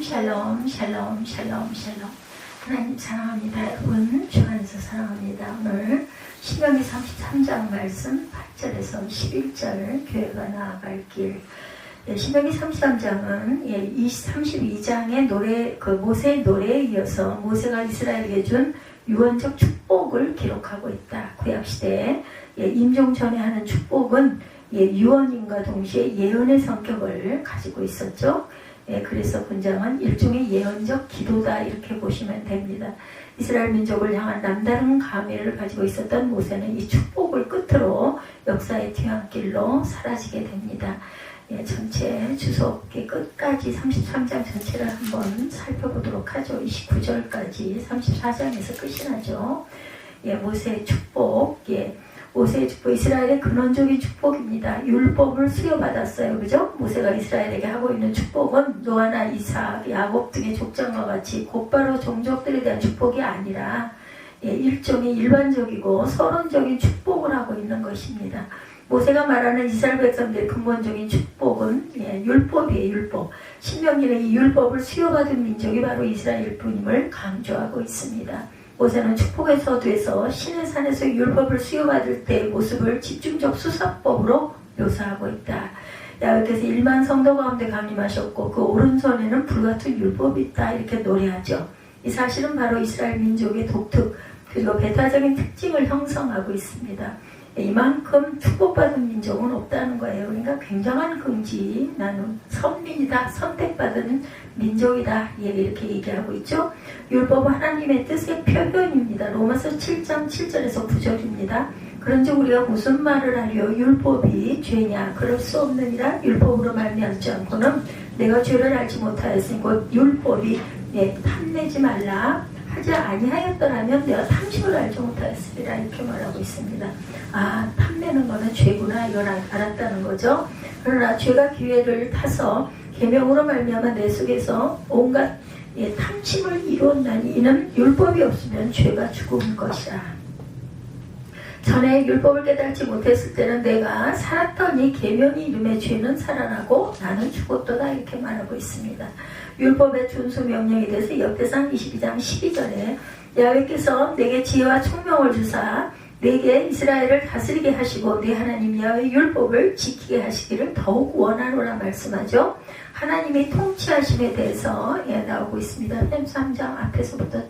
샬롬 샬롬 샬롬 샬롬. 하나님 사랑합니다. 여러분 주 안에서 사랑합니다. 오늘 신명기 33장 말씀 8절에서 11절 교회가 나아갈 길. 신명기 33장은 32장의 노래, 모세의 노래에 이어서 모세가 이스라엘에게 준 유언적 축복을 기록하고 있다. 구약시대에 임종 전에 하는 축복은 유언인과 동시에 예언의 성격을 가지고 있었죠. 그래서 본장은 일종의 예언적 기도다 이렇게 보시면 됩니다. 이스라엘 민족을 향한 남다른 감회를 가지고 있었던 모세는 이 축복을 끝으로 역사의 뒤안길로 사라지게 됩니다. 전체 주석의 끝까지 33장 전체를 한번 살펴보도록 하죠. 29절까지 34장에서 끝이 나죠. 모세의 축복, 모세의 축복, 이스라엘의 근원적인 축복입니다. 율법을 수여받았어요. 그죠? 모세가 이스라엘에게 하고 있는 축복은 노아나 이삭, 야곱 등의 족장과 같이 곧바로 종족들에 대한 축복이 아니라 일종의 일반적이고 서론적인 축복을 하고 있는 것입니다. 모세가 말하는 이스라엘 백성들의 근본적인 축복은 율법이에요. 율법. 신명기는 이 율법을 수여받은 민족이 바로 이스라엘 뿐임을 강조하고 있습니다. 모세는 축복의 서두에서 신의 산에서 율법을 수여받을 때의 모습을 집중적 수사법으로 묘사하고 있다. 야훼께서 1만 성도 가운데 강림하셨고 그 오른손에는 불같은 율법이 있다 이렇게 노래하죠. 이 사실은 바로 이스라엘 민족의 독특 그리고 배타적인 특징을 형성하고 있습니다. 이만큼 축복받은 민족은 없다는 거예요. 그러니까 굉장한 긍지, 나는 선민이다, 선택받은 민족이다 이렇게 얘기하고 있죠. 율법은 하나님의 뜻의 표현입니다. 로마서 7장 7절에서 9절입니다. 그런즉 우리가 무슨 말을 하려 율법이 죄냐? 그럴 수 없느니라. 율법으로 말미암지 않고는 내가 죄를 알지 못하였으니 곧 율법이 탐내지 말라 하지 아니하였더라면 내가 탐심을 알지 못하였으리라 이렇게 말하고 있습니다. 아, 탐내는 거는 죄구나 이걸 알았다는 거죠. 그러나 죄가 기회를 타서 계명으로 말미암아 내 속에서 온갖 탐심을 이루었나니 이는 율법이 없으면 죄가 죽은 것이라. 전에 율법을 깨닫지 못했을 때는 내가 살았더니 계명이 이름의 죄는 살아나고 나는 죽었도다 이렇게 말하고 있습니다. 율법의 준수 명령에 대해서 역대상 22장 12절에 야훼께서 내게 지혜와 총명을 주사 내게 이스라엘을 다스리게 하시고 내 하나님 야훼의 율법을 지키게 하시기를 더욱 원하노라 말씀하죠. 하나님의 통치하심에 대해서 나오고 있습니다. 33장 앞에서부터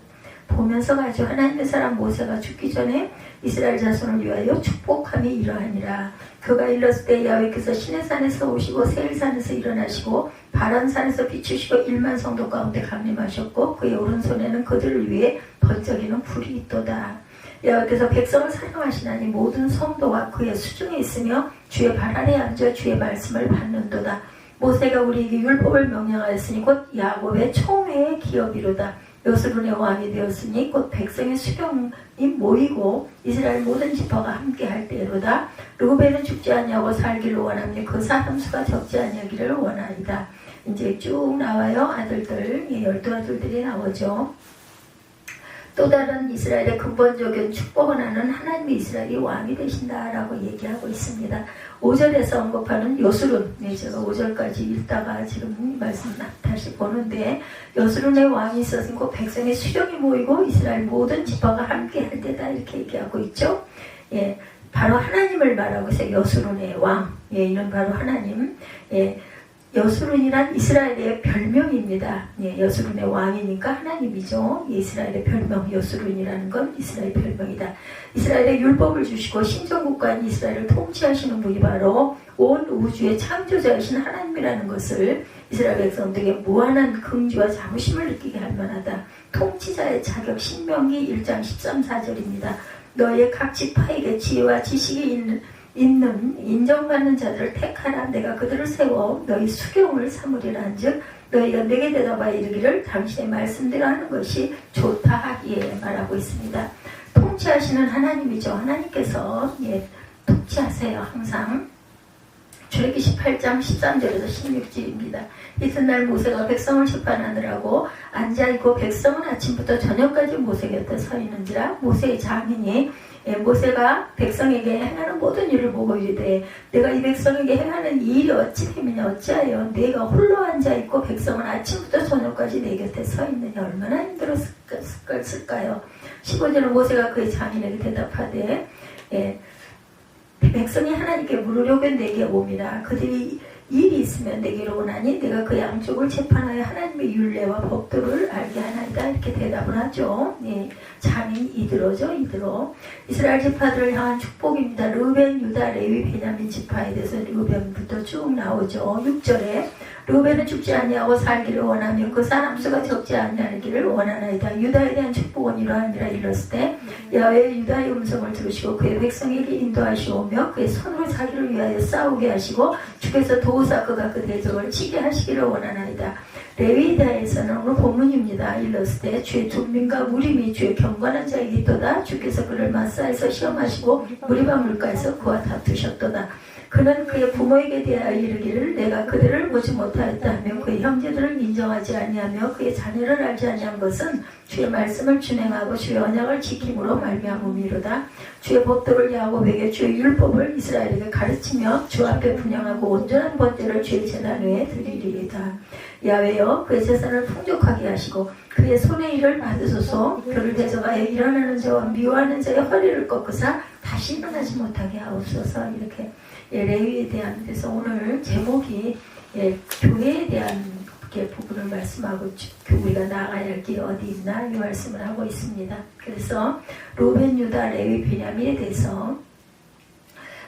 보면서 가죠. 하나님의 사람 모세가 죽기 전에 이스라엘 자손을 위하여 축복함이 이러하니라. 그가 일렀을 때 야훼께서 시내산에서 오시고 세일산에서 일어나시고 바란산에서 비추시고 1만 성도 가운데 강림하셨고 그의 오른손에는 그들을 위해 번쩍이는 불이 있도다. 야훼께서 백성을 사랑하시나니 모든 성도가 그의 수중에 있으며 주의 발 아래에 앉아 주의 말씀을 받는도다. 모세가 우리에게 율법을 명령하였으니 곧 야곱의 총회의 기업이로다. 여수론의 왕이 되었으니 곧 백성의 수령이 모이고 이스라엘 모든 지파가 함께 할 때로다. 르우벤은 죽지 아니하고 살기를 원하며 그 사람 수가 적지 아니하기를 원하리다. 이제 쭉 나와요. 아들들, 12아들들이 나오죠. 또 다른 이스라엘의 근본적인 축복은 하는 하나님의 이스라엘이 왕이 되신다라고 얘기하고 있습니다. 5절에서 언급하는 여수론, 제가 5절까지 읽다가 지금 말씀 다시 보는데 여수론의 왕이 있었으니 곧 백성의 수령이 모이고 이스라엘 모든 지파가 함께 할 때다 이렇게 얘기하고 있죠. 바로 하나님을 말하고 있어요. 여수론의 왕, 이는 바로 하나님. 여수론이란 이스라엘의 별명입니다. 여수론의 왕이니까 하나님이죠. 이스라엘의 별명 여수론이라는 건 이스라엘의 별명이다. 이스라엘의 율법을 주시고 신정국가인 이스라엘을 통치하시는 분이 바로 온 우주의 창조자이신 하나님이라는 것을 이스라엘 백성들에게 무한한 긍지와 자부심을 느끼게 할 만하다. 통치자의 자격 신명기 1장 13, 4절입니다. 너의 각 지파에게 지혜와 지식이 있는 인정받는 자들을 택하라. 내가 그들을 세워 너희 수경을 삼으리라 한즉 너희가 내게 대답하여 이르기를 당신의 말씀대로 하는 것이 좋다 하기에 말하고 있습니다. 통치하시는 하나님이죠. 하나님께서 통치하세요. 항상. 출애굽기 18장 13절에서 16절입니다. 이튿날 모세가 백성을 심판하느라고 앉아있고 백성은 아침부터 저녁까지 모세 곁에 서 있는지라 모세의 장인이 모세가 백성에게 행하는 모든 일을 보고 이르되 내가 이 백성에게 행하는 이 일이 어찌 됨이냐 어찌하여 내가 홀로 앉아있고 백성은 아침부터 저녁까지 내 곁에 서 있느냐 얼마나 힘들었을까요. 15절은 모세가 그의 장인에게 대답하되 백성이 하나님께 물으려고 내게 옵니다. 그들이 일이 있으면 내게로 오나니 내가 그 양쪽을 재판하여 하나님의 율례와 법도를 알게 하나이다. 이렇게 대답을 하죠. 장인 이드로죠. 이드로. 이스라엘 지파들을 향한 축복입니다. 르벤, 유다, 레위, 베냐민 지파에 대해서 르벤부터 쭉 나오죠. 6절에 르벤은 죽지 아니하고 살기를 원하며 그 사람 수가 적지 아니하기를 원하나이다. 유다에 대한 축복은 이러하니라. 이랬을 때 야훼의 유다의 음성을 들으시고 그의 백성에게 인도하시오며 그의 손으로 자기를 위하여 싸우게 하시고 주께서 도우사 그가 그 대적을 치게 하시기를 원하나이다. 레위다에서는 오늘 본문입니다. 일렀을 때 주의 둠민과 무림이 주의 경건한 자에게 있도다. 주께서 그를 마사에서 시험하시고 무리바 물가에서 그와 다투셨도다. 그는 그의 부모에게 대하여 이르기를 내가 그들을 보지 못하였다 하며 그의 형제들을 인정하지 아니하며 그의 자녀를 알지 아니한 것은 주의 말씀을 준행하고 주의 언약을 지킴으로 말미암음이로다. 주의 법도를 야곱에게 주의 율법을 이스라엘에게 가르치며 주 앞에 분향하고 온전한 번제를 주의 제단 위에 드리리이다. 야훼여 그의 재산을 풍족하게 하시고 그의 손의 일을 받으소서. 그를 대적하여 일어나는 자와 미워하는 자의 허리를 꺾으사 다시 일어나지 못하게 하옵소서. 이렇게 레위에 대한 데서 오늘 제목이 교회에 대한 부분을 말씀하고 우리가 나아가야 할 게 어디 있나 이 말씀을 하고 있습니다. 그래서 르벤, 유다, 레위, 베냐민에 대해서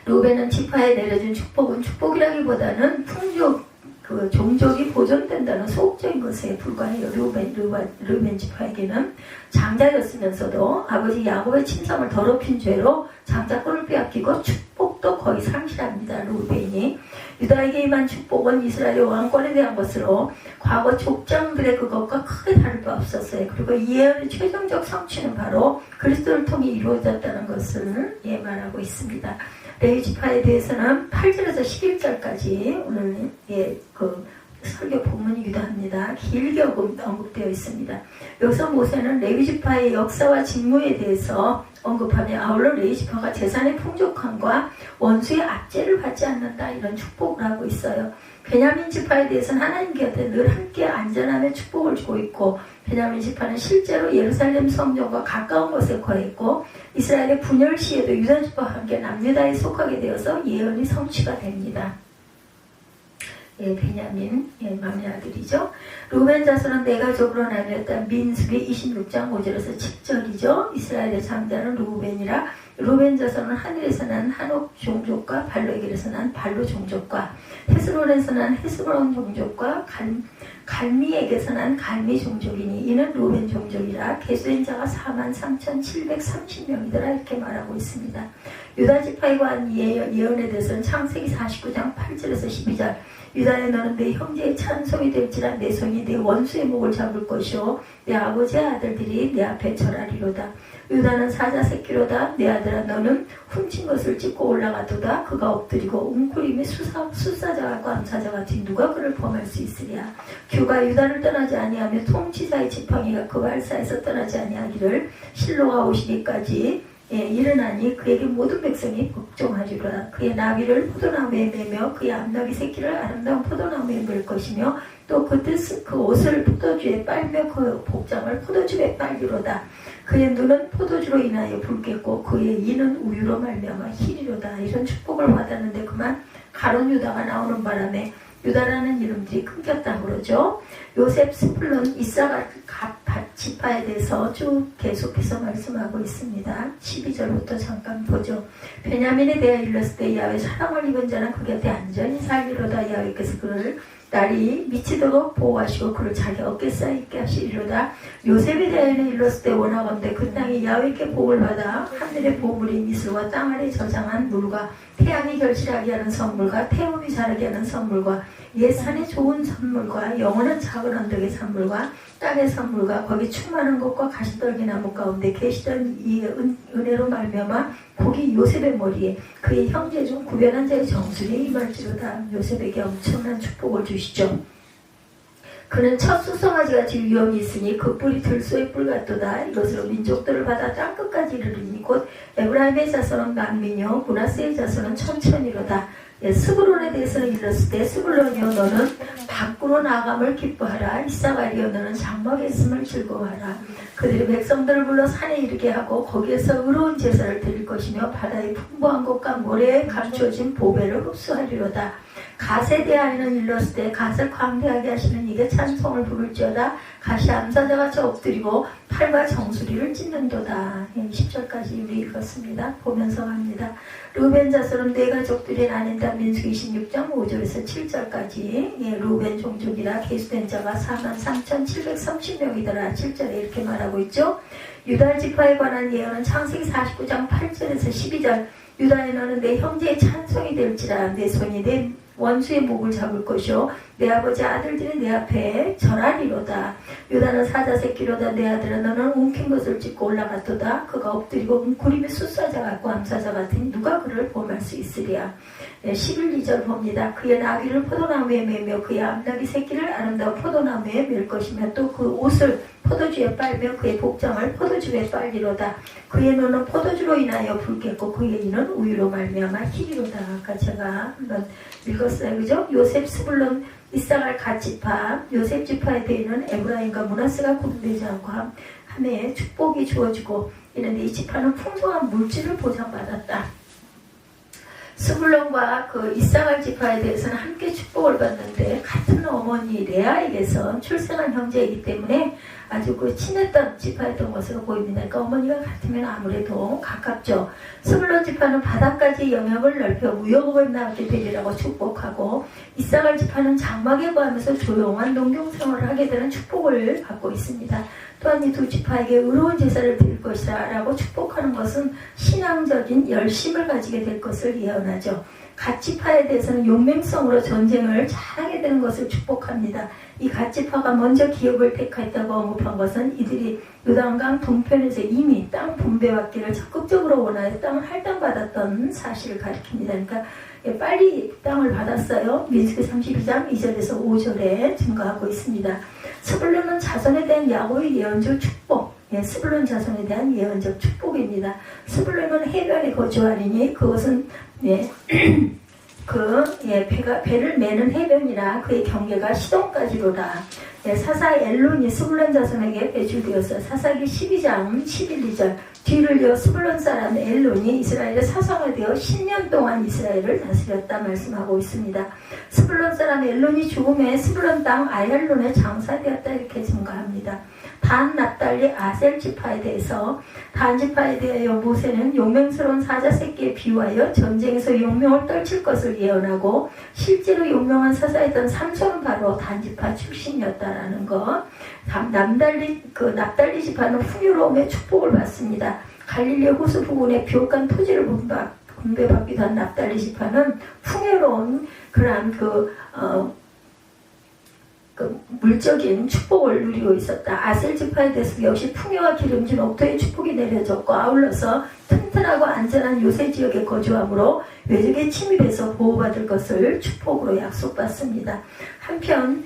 르벤은 지파에 내려준 축복은 축복이라기보다는 풍족 그 종족이 보존된다는 소극적인 것에 불과해요. 르벤 지파에게는 장자였으면서도 아버지 야곱의 침상을 더럽힌 죄로 장자권을 빼앗기고 축복도 거의 상실합니다. 르벤이. 유다에게 임한 축복은 이스라엘의 왕권에 대한 것으로 과거 족장들의 그것과 크게 다를 바 없었어요. 그리고 이 예언의 최종적 성취는 바로 그리스도를 통해 이루어졌다는 것을 말하고 있습니다. 레위 지파에 대해서는 8절에서 11절까지 오늘 그 설교 본문이기도 합니다. 길게 언급되어 있습니다. 여기서 모세는 레위 지파의 역사와 직무에 대해서 언급하며 아울러 레위 지파가 재산의 풍족함과 원수의 압제를 받지 않는다 이런 축복을 하고 있어요. 베냐민 지파에 대해서는 하나님 곁에 늘 함께 안전함의 축복을 주고 있고 베냐민 지파는 실제로 예루살렘 성전과 가까운 곳에 거했고 이스라엘의 분열 시에도 유다 지파와 함께 남유다에 속하게 되어서 예언이 성취가 됩니다. 베냐민 막내 아들이죠. 르벤 자손은 네 가족으로 나뉘었다. 민수기 26장 5절에서 7절이죠. 이스라엘의 장자는 르벤이라 르벤 자손은 하늘에서 난 한옥 종족과 발로에게서 난 발로 종족과 헤스론에서 난 헤스론 종족과 갈미에게서 난 갈미 종족이니 이는 르벤 종족이라 계수된 자가 43,730명이더라 이렇게 말하고 있습니다. 유다 지파에 관한 예언에 대해서는 창세기 49장 8절에서 12절 유다에 너는 내 형제의 찬송이 될지라 내 손이 내 원수의 목을 잡을 것이요 내 아버지의 아들들이 내 앞에 절하리로다. 유다는 사자 새끼로다. 내 아들아 너는 훔친 것을 찢고 올라가도다. 그가 엎드리고 웅크림이 수사자와 감사자가 된 누가 그를 범할 수 있으랴. 규가 유다를 떠나지 아니하며 통치자의 지팡이가 그 발사에서 떠나지 아니하기를 실로가 오시기까지 일어나니 그에게 모든 백성이 복종하리로다. 그의 나귀를 포도나무에 매며 그의 암나귀 새끼를 아름다운 포도나무에 맬 것이며 또 그 옷을 포도주에 빨며 그 복장을 포도주에 빨리로다. 그의 눈은 포도주로 인하여 붉겠고 그의 이는 우유로 말미암아 희리로다. 이런 축복을 받았는데 그만 가론 유다가 나오는 바람에 유다라는 이름들이 끊겼다고 그러죠. 요셉, 스불론, 이사가 지파에 대해서 쭉 계속해서 말씀하고 있습니다. 12절부터 잠깐 보죠. 베냐민에 대하여 일렀을 때 야훼 사랑을 입은 자는 그 곁에 안전히 살리로다. 야훼께서 그를 날이 미치도록 보호하시고 그를 자기 어깨 사이에 있게 하시리로다. 요셉에 대하여는 일렀을 때 원하건대 그 땅이 야훼께 복을 받아 하늘의 보물인 이슬과 땅 아래 저장한 물과 태양이 결실하게 하는 선물과 태음이 자라게 하는 선물과 옛산의 좋은 선물과 영원한 작은 언덕의 선물과 땅의 선물과 거기 충만한 것과 가시떨기 나무 가운데 계시던 이 은혜로 말미암아 거기 요셉의 머리에 그의 형제 중 구별한 자의 정수리 임할지로다. 요셉에게 엄청난 축복을 주시죠. 그는 첫 수송아지같이 위험이 있으니 그 뿔이 들소의 뿔 같도다. 이것으로 민족들을 받아 땅끝까지 이르리니 곧 에브라임의 자손은 만민이요 므낫세의 자손은 천천히로다. 스불론에 대해서는 이랬을 때 스불론이여 너는 밖으로 나감을 기뻐하라. 이사가리여 너는 장막에 있음을 즐거워하라. 그들이 백성들을 불러 산에 이르게 하고 거기에서 의로운 제사를 드릴 것이며 바다의 풍부한 것과 모래에 감추어진 보배를 흡수하리로다. 갓에 대하여는 일렀을 때 갓을 광대하게 하시는 이게 찬송을 부를지어다. 갓이 암사자같이 엎드리고 팔과 정수리를 찢는도다. 10절까지 우리 읽었습니다. 보면서 갑니다. 루벤 자손은 네 가족들이 나뉜다. 민수기 26장 5절에서 7절까지. 루벤 종족이라 계수된 자가 43,730명이더라. 7절에 이렇게 말하고 있죠. 유다 지파에 관한 예언은 창세기 49장 8절에서 12절. 유다에 너는 내 형제의 찬송이 될지라. 내 손이 내 원수의 목을 잡을 것이요 내 아버지 아들들이 내 앞에 절하리로다. 유다는 사자 새끼로다. 내 아들아 너는 움킨 것을 찢고 올라갔도다. 그가 엎드리고 웅크림이 숫사자 같고 암사자 같으니 누가 그를 범할 수 있으랴. 11, 2절 봅니다. 그의 나귀를 포도나무에 매며 그의 암나귀 새끼를 아름다운 포도나무에 맬 것이며 또 그 옷을 포도주에 빨며 그의 복장을 포도주에 빨리로다. 그의 눈은 포도주로 인하여 붉겠고 그의 이는 우유로 말미암아 희리로다. 아까 제가 한번 읽었어요. 그죠? 요셉, 스불론, 이사갈 갓지파, 요셉 지파에 대해는 에브라임과 므낫세가 구분되지 않고 함에 축복이 주어지고 이런데 이 지파는 풍성한 물질을 보장받았다. 스불론과 그 이사갈 지파에 대해서는 함께 축복을 받는데 같은 어머니 레아에게서 출생한 형제이기 때문에 아주 그 친했던 지파였던 것으로 보입니다. 그러니까 어머니가 같으면 아무래도 가깝죠. 스불론 지파는 바다까지 영역을 넓혀 무역업을 나가게 되리라고 축복하고 이사갈 지파는 장막에 거하면서 조용한 농경생활을 하게 되는 축복을 받고 있습니다. 또한 이 두 지파에게 의로운 제사를 드릴 것이라 라고 축복하는 것은 신앙적인 열심을 가지게 될 것을 예언하죠. 갓 지파에 대해서는 용맹성으로 전쟁을 잘하게 되는 것을 축복합니다. 이 갓 지파가 먼저 기업을 택했다고 언급한 것은 이들이 요단강 동편에서 이미 땅 분배받기를 적극적으로 원하여 땅을 할당받았던 사실을 가리킵니다. 그러니까 빨리 땅을 받았어요. 민수기 32장 2절에서 5절에 증거하고 있습니다. 스불론은 자손에 대한 야곱의 예언적 축복, 스불론 자손에 대한 예언적 축복입니다. 스불론은 해변에 거주하리니 그것은 배를 매는 해변이라 그의 경계가 시돈까지로다. 사사 엘론이 스불론 자손에게 배출되었어. 사사기 12장 11, 2절. 뒤를 이어 스불론 사람 엘론이 이스라엘에 사성화되어 10년 동안 이스라엘을 다스렸다 말씀하고 있습니다. 스불론 사람 엘론이 죽음에 스불론 땅 아얄론에 장사되었다 이렇게 증거합니다. 단, 납달리, 아셀 지파에 대해서 단 지파에 대하여 모세는 용맹스러운 사자 새끼에 비유하여 전쟁에서 용명을 떨칠 것을 예언하고 실제로 용명한 사사였던 삼손은 바로 단 지파 출신이었다라는 것. 납달리 지파는 풍요로움의 축복을 받습니다. 갈릴리 호수 부근에 비옥한 토지를 분배받기도 한 납달리 지파는 풍요로운 그러한 물적인 축복을 누리고 있었다. 아셀 지파에 대해서 역시 풍요와 기름진 옥토의 축복이 내려졌고 아울러서 튼튼하고 안전한 요새 지역에 거주하므로 외적의 침입에서 보호받을 것을 축복으로 약속받습니다. 한편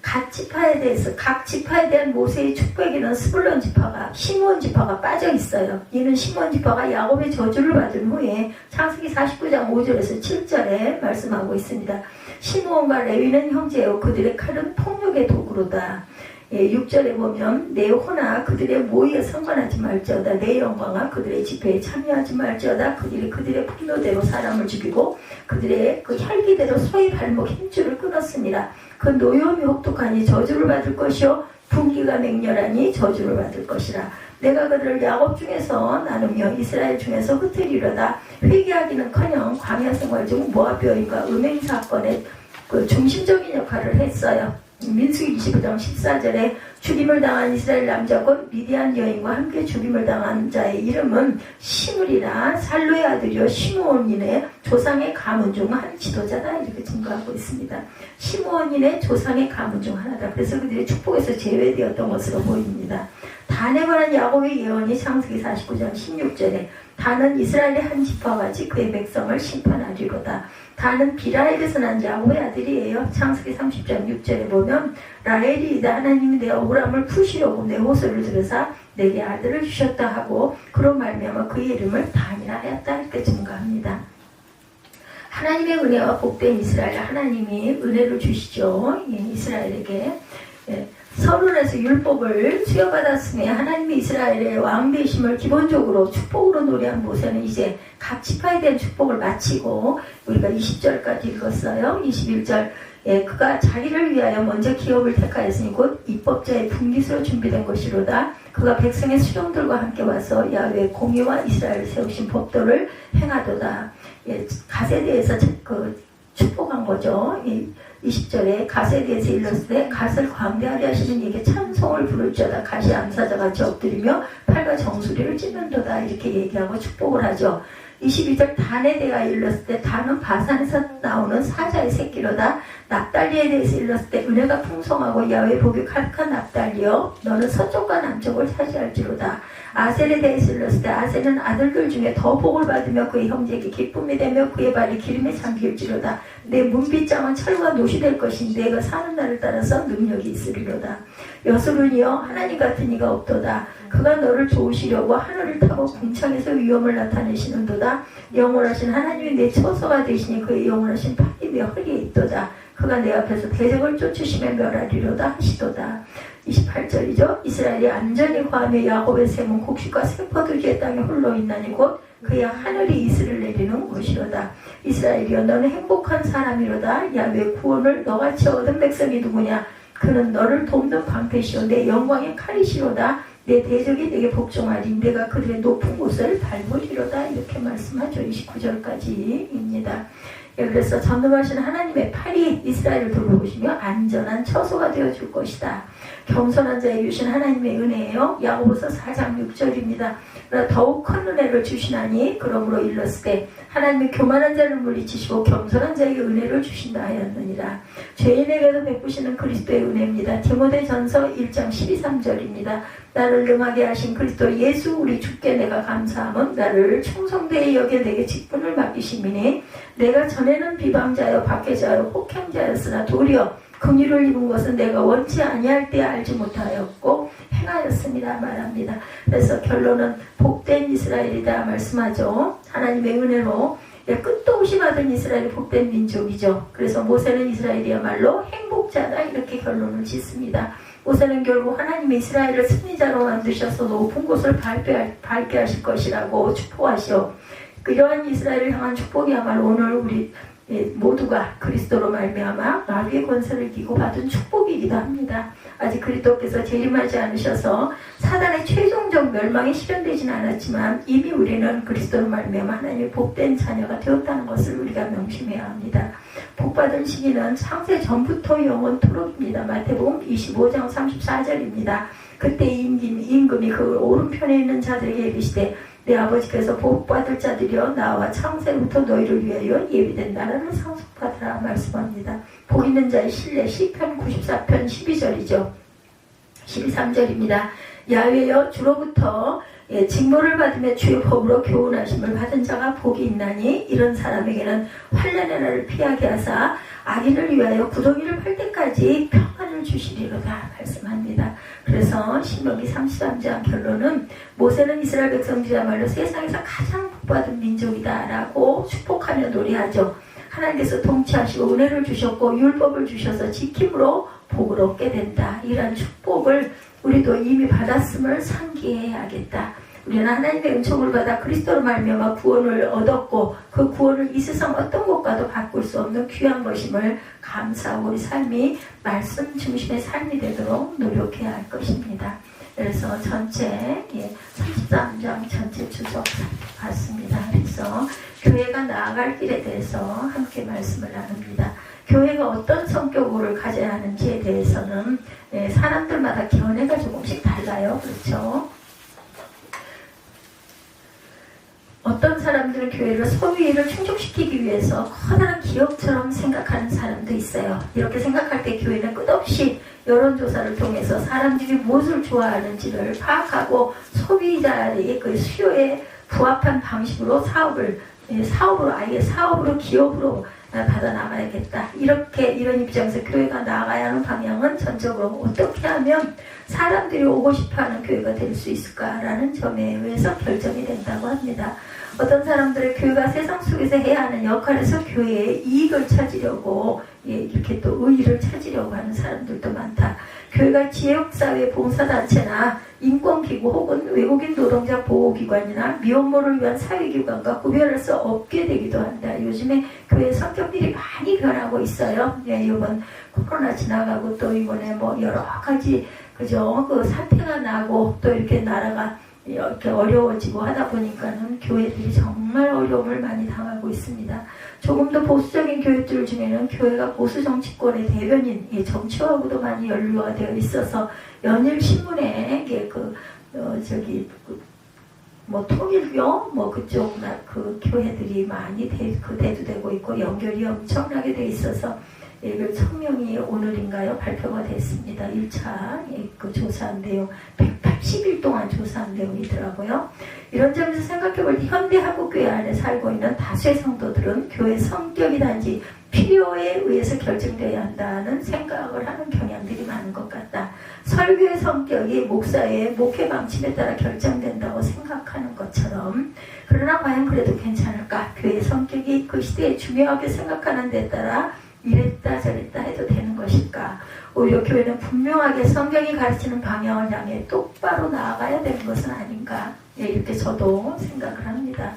각 지파에 대한 모세의 축복에는 스불론 지파가 시므온 지파가 빠져 있어요. 이는 시므온 지파가 야곱의 저주를 받은 후에 창세기 49장 5절에서 7절에 말씀하고 있습니다. 시므온과 레위는 형제요 그들의 칼은 폭력의 도구로다. 6절에 보면 내 호나 그들의 모의에 상관하지 말지어다. 내 영광아 그들의 집회에 참여하지 말지어다. 그들의 분노대로 사람을 죽이고 그들의 그 혈기대로 소의 발목 힘줄을 끊었습니다. 그 노여움이 혹독하니 저주를 받을 것이요 분기가 맹렬하니 저주를 받을 것이라. 내가 그들을 야곱 중에서 나누며 이스라엘 중에서 흩으리로다. 회개하기는커녕 광야 생활 중 모압 여인과 음행 사건의 그 중심적인 역할을 했어요. 민수기 25장 14절에 죽임을 당한 이스라엘 남자 곧 미디안 여인과 함께 죽임을 당한 자의 이름은 시므리라. 살루의 아들이요 시므온인의 조상의 가문 중 한 지도자다 이렇게 증거하고 있습니다. 시므온인의 조상의 가문 중 하나다. 그래서 그들이 축복에서 제외되었던 것으로 보입니다. 단에 관한 야곱의 예언이 창세기 49장 16절에 다는 이스라엘의 한 지파와 같이 그의 백성을 심판하리로다. 다는 비라엘에서 난 야곱의 아들이에요. 창세기 30장 6절에 보면 라헬이 이다 하나님이 내 억울함을 푸시려고 내 호소를 들으사 내게 아들을 주셨다 하고 그런 말미암아 그의 이름을 단이라 하였다 이렇게 증거합니다. 하나님의 은혜와 복된 이스라엘, 하나님이 은혜를 주시죠. 이스라엘에게. 서론에서 율법을 수여받았음에 하나님의 이스라엘의 왕 되심을 기본적으로 축복으로 노래한 모세는 이제 각 지파에 대한 축복을 마치고, 우리가 20절까지 읽었어요. 21절 그가 자기를 위하여 먼저 기업을 택하였으니 곧 입법자의 분깃으로 준비된 것이로다. 그가 백성의 수종들과 함께 와서 야훼 공의와 이스라엘 세우신 법도를 행하도다. 갓에 대해서 축복한 거죠. 20절에 갓에 대해서 일렀을 때 갓을 광대하게 하시는 이에게 찬송을 부를지어다. 갓이 암사자같이 엎드리며 팔과 정수리를 찢는도다. 이렇게 얘기하고 축복을 하죠. 22절 단에 대하여 일렀을 때 단은 바산에서 나오는 사자의 새끼로다. 납달리에 대해서 일렀을 때 은혜가 풍성하고 야훼 복이 칼칼 납달리여 너는 서쪽과 남쪽을 차지할지로다. 아셀에 대해서 일렀을 때 아셀은 아들들 중에 더 복을 받으며 그의 형제에게 기쁨이 되며 그의 발이 기름에 잠길지로다. 내 문빗장은 철과 노시 될 것인데 내가 사는 날을 따라서 능력이 있으리로다. 여수른이여 하나님 같은 이가 없도다. 그가 너를 도우시려고 하늘을 타고 궁창에서 위엄을 나타내시는도다. 영원하신 하나님이 내 처소가 되시니 그의 영원하신 팔이 내 허리에 있도다. 그가 내 앞에서 대적을 쫓으시며 멸하리로다 하시도다. 28절이죠. 이스라엘이 안전히 구하며 야곱의 샘은 곡식과 세포두지의 땅에 홀로 있나니 곧 그야 하늘이 이슬을 내리는 곳이로다. 이스라엘이여 너는 행복한 사람이로다. 야훼 구원을 너같이 얻은 백성이 누구냐. 그는 너를 돕는 방패시오 내 영광의 칼이시로다. 내 대적이 내게 복종하리. 내가 그들의 높은 곳을 밟으리로다. 이렇게 말씀하죠. 29절까지입니다. 그래서 전능하신 하나님의 팔이 이스라엘을 돌보시며 안전한 처소가 되어줄 것이다. 겸손한 자에 주신 하나님의 은혜예요. 야고보서 4장 6절입니다. 더욱 큰 은혜를 주시나니 그러므로 일렀을 때 하나님이 교만한 자를 물리치시고 겸손한 자에게 은혜를 주신다 하였느니라. 죄인에게도 베푸시는 그리스도의 은혜입니다. 디모데전서 1장 12~13절입니다. 나를 능하게 하신 그리스도 예수 우리 주께 내가 감사함은 나를 충성되이 여겨 내게 직분을 맡기심이니 내가 전에는 비방자여 박해자여 혹행자였으나 도리어 긍휼을 입은 것은 내가 원치 아니할 때 알지 못하였고 행하였습니다 말합니다. 그래서 결론은 복된 이스라엘이다 말씀하죠. 하나님의 은혜로 끝도 없이 받은 이스라엘이 복된 민족이죠. 그래서 모세는 이스라엘이야말로 행복자다 이렇게 결론을 짓습니다. 모세는 결국 하나님의 이스라엘을 승리자로 만드셔서 높은 곳을 밟게 하실 것이라고 축복하시오. 이러한 이스라엘을 향한 축복이야말로 오늘 우리 모두가 그리스도로 말미암아 마귀의 권세를 이기고 받은 축복이기도 합니다. 아직 그리스도께서 재림하지 않으셔서 사단의 최종적 멸망이 실현되지는 않았지만 이미 우리는 그리스도로 말미암아 하나님의 복된 자녀가 되었다는 것을 우리가 명심해야 합니다. 복받은 시기는 창세 전부터 영원토록입니다. 마태복음 25장 34절입니다. 그때 임금이 그 오른편에 있는 자들에게 이르시되 내 아버지께서 복받을 자들이여 나와 창세부터 너희를 위하여 예비된 나라를 상속받으라 말씀합니다. 복 있는 자의 신뢰 시편 94편 12절이죠. 13절입니다. 야훼여 주로부터 직무를 받으며 주의 법으로 교훈하심을 받은 자가 복이 있나니 이런 사람에게는 환난의 날을 피하게 하사 악인을 위하여 구덩이를 팔 때까지 평안을 주시리로다 말씀합니다. 그래서 신명기 33장 결론은 모세는 이스라엘 백성들이야말로 세상에서 가장 복받은 민족이다 라고 축복하며 노래하죠. 하나님께서 통치하시고 은혜를 주셨고 율법을 주셔서 지킴으로 복을 얻게 된다. 이런 축복을 우리도 이미 받았음을 상기해야겠다. 우리는 하나님의 은총을 받아 그리스도로 말미암아 구원을 얻었고 그 구원을 이 세상 어떤 것과도 바꿀 수 없는 귀한 것임을 감사하고 우리 삶이 말씀 중심의 삶이 되도록 노력해야 할 것입니다. 그래서 전체 33장 전체 주석 봤습니다. 그래서 교회가 나아갈 길에 대해서 함께 말씀을 나눕니다. 교회가 어떤 성격을 가져야 하는지에 대해서는 사람들마다 견해가 조금씩 달라요. 그렇죠? 어떤 사람들은 교회를 소위를 충족시키기 위해서 커다란 기업처럼 생각하는 사람도 있어요. 이렇게 생각할 때 교회는 끝없이 여론조사를 통해서 사람들이 무엇을 좋아하는지를 파악하고 소비자의 그 수요에 부합한 방식으로 사업으로 기업으로 받아 나가야겠다. 이런 입장에서 교회가 나가야 하는 방향은 전적으로 어떻게 하면 사람들이 오고 싶어하는 교회가 될 수 있을까라는 점에 의해서 결정이 된다고 합니다. 어떤 사람들의 교회가 세상 속에서 해야 하는 역할에서 교회의 이익을 찾으려고 이렇게 또 의의를 찾으려고 하는 사람들도 많다. 교회가 지역사회 봉사단체나 인권기구 혹은 외국인 노동자 보호기관이나 미혼모를 위한 사회기관과 구별할 수 없게 되기도 한다. 요즘에 교회 성격들이 많이 변하고 있어요. 이번 코로나 지나가고 또 이번에 뭐 여러 가지 그죠? 그 사태가 나고 또 이렇게 나라가 이렇게 어려워지고 하다 보니까는 교회들이 정말 어려움을 많이 당하고 있습니다. 조금 더 보수적인 교회들 중에는 교회가 보수 정치권의 대변인, 정치하고도 많이 연루가 되어 있어서 연일 신문에 통일교 그쪽 그 교회들이 많이 대두되고 있고 연결이 엄청나게 돼 있어서 이걸 성명이 오늘인가요? 발표가 됐습니다. 1차 그 조사한 내용 180일 동안 조사한 내용이더라고요. 이런 점에서 생각해볼 때 현대 한국교회 안에 살고 있는 다수의 성도들은 교회 성격이 단지 필요에 의해서 결정되어야 한다는 생각을 하는 경향들이 많은 것 같다. 설교의 성격이 목사의 목회 방침에 따라 결정된다고 생각하는 것처럼 그러나 과연 그래도 괜찮을까? 교회의 성격이 그 시대에 중요하게 생각하는 데 따라 이랬다 저랬다 해도 되는 것일까? 오히려 교회는 분명하게 성경이 가르치는 방향을 향해 똑바로 나아가야 되는 것은 아닌가? 이렇게 저도 생각을 합니다.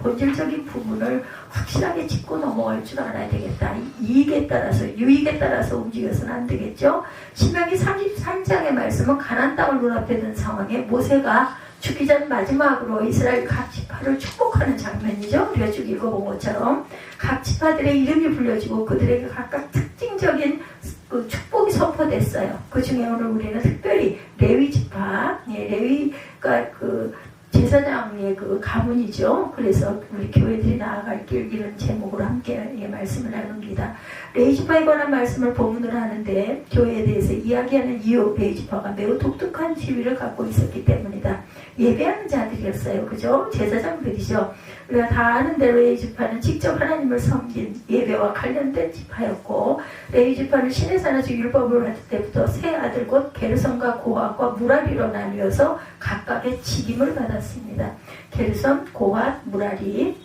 본질적인 부분을 확실하게 짚고 넘어갈 줄 알아야 되겠다. 이익에 따라서 유익에 따라서 움직여서는 안 되겠죠. 신명기 33장의 말씀은 가나안 땅을 눈앞에 둔 상황에 모세가 죽기 전 마지막으로 이스라엘 각 지파를 축복하는 장면이죠. 우리가 쭉 읽어본 것처럼 각 지파들의 이름이 불려지고 그들에게 각각 특징적인 그 축복이 선포됐어요. 그 중에 오늘 우리는 특별히 레위 지파, 레위가 그 제사장의 그 가문이죠. 그래서 우리 교회들이 나아갈 길 이런 제목으로 함께 말씀을 나눕니다. 레위 지파에 관한 말씀을 본문으로 하는데 교회에 대해서 이야기하는 이유, 레위 지파가 매우 독특한 지위를 갖고 있었기 때문이다. 예배하는 자들이었어요. 그죠? 제사장들이죠. 우리가 다 아는 대로 레위 지파는 직접 하나님을 섬긴 예배와 관련된 지파였고 레위 지파는 신의 산에서 율법을 받을 때부터 세 아들 곧 게르손과 고핫과 무라리로 나뉘어서 각각의 직임을 받았습니다. 게르손, 고핫, 무라리.